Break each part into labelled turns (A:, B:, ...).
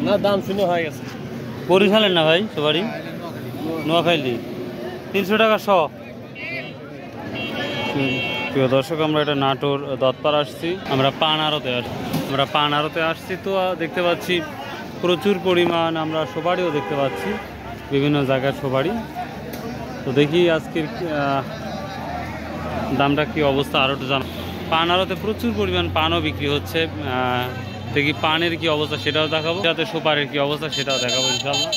A: না দাম শুনে হয়ে গেছে।
B: বরিশালের না ভাই সুপারি? নোয়াখালী 300 টাকা শ। প্রিয় দর্শক, আমরা এটা নাটোর দত্তপাড়া আসছি, আমরা পান আড়তে আসছি। তো দেখতে পাচ্ছি প্রচুর পরিমাণ আমরা সুপারিও দেখতে পাচ্ছি, বিভিন্ন জায়গার সুপারি। তো দেখি আজকের দামটা কি অবস্থা আরও একটু জানা। পান আড়তে প্রচুর পরিমাণ পানও বিক্রি হচ্ছে। দেখি পানের কি অবস্থা সেটাও দেখাবো, যাতে সুপারির কি অবস্থা সেটাও দেখাবো ইনশাল্লাহ।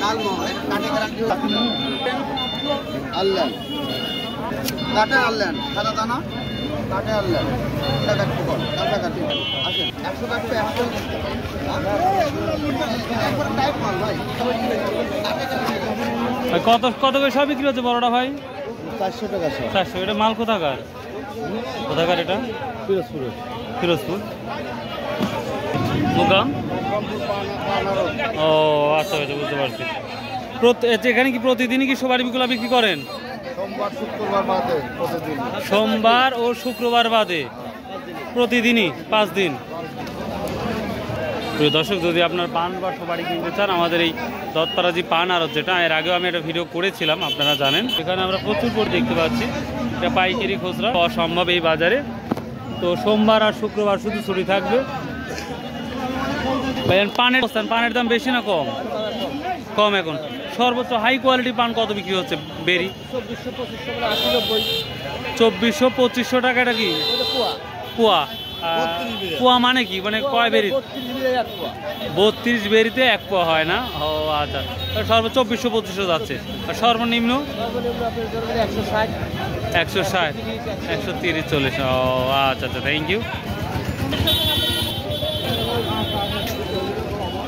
B: কত কত করে সব বিক্রি হচ্ছে বড়টা ভাই?
A: 400 টাকা।
B: 400। এটা মাল কোথাকার? এটা ফিরোজপুর মুকাম। ও আচ্ছা আচ্ছা, বুঝতে পারছি। এখানে কি প্রতিদিনই কি সুপারি গুলা বিক্রি করেন? সোমবার ও শুক্রবার বাদে প্রতিদিনই 5 দিন। প্রিয় দর্শক, যদি আপনার পান বা সুপারি কিনতে চান, আমাদের এই দত্তপাড়া যে পান আড়ত, যেটা এর আগেও আমি একটা ভিডিও করেছিলাম, আপনারা জানেন। এখানে আমরা প্রচুর করে দেখতে পাচ্ছি, এটা পাইকারি খুচরা অসম্ভব এই বাজারে। তো সোমবার আর শুক্রবার শুধু ছুটি থাকবে। পানের দাম বেশি না কম? কম। এখন সর্বোচ্চ হাই কোয়ালিটি পান কত বিক্রি হচ্ছে বেরি? 2400-2500 টাকা। এটা কি পোয়া? পোয়া মানে কি, মানে কয় বেরি? 32 বেরিতে 1 পোয়া হয় না? ও আচ্ছা, সর্বোচ্চ 2400-2500 যাচ্ছে। আর সর্বনিম্ন 160, 130, 40। ও আচ্ছা আচ্ছা, থ্যাংক ইউ।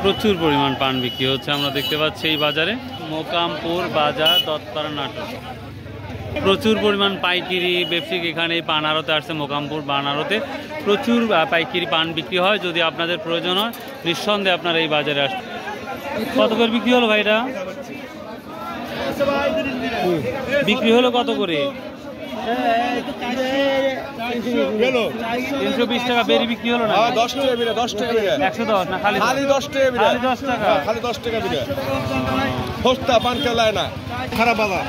B: প্রচুর পরিমাণ পান বিক্রি হচ্ছে আমরা দেখতে পাচ্ছি এই বাজারে, মোকামপুর বাজার, দত্তপাড়া, নাটোর। প্রচুর পরিমাণ পাইকারি ব্যবসায়িক এখানে এই পান আড়তে আসছে। মোকামপুর পান আড়তে প্রচুর পাইকারি পান বিক্রি হয়। যদি আপনাদের প্রয়োজন হয়, নিঃসন্দেহে আপনারা এই বাজারে আসছে। কত করে বিক্রি হলো ভাই? এটা বিক্রি হলো কত করে? 320 টাকা বেরি বিক্রি হলো না?
A: 10 টাকা বিরা, 10 টাকা বিরা।
B: 110 না খালি
A: 10 টাকা বিরা।
B: খালি 10 টাকা,
A: খালি 10 টাকা বিরা। সস্তা পান কেলায় না, খারাপ বাজার।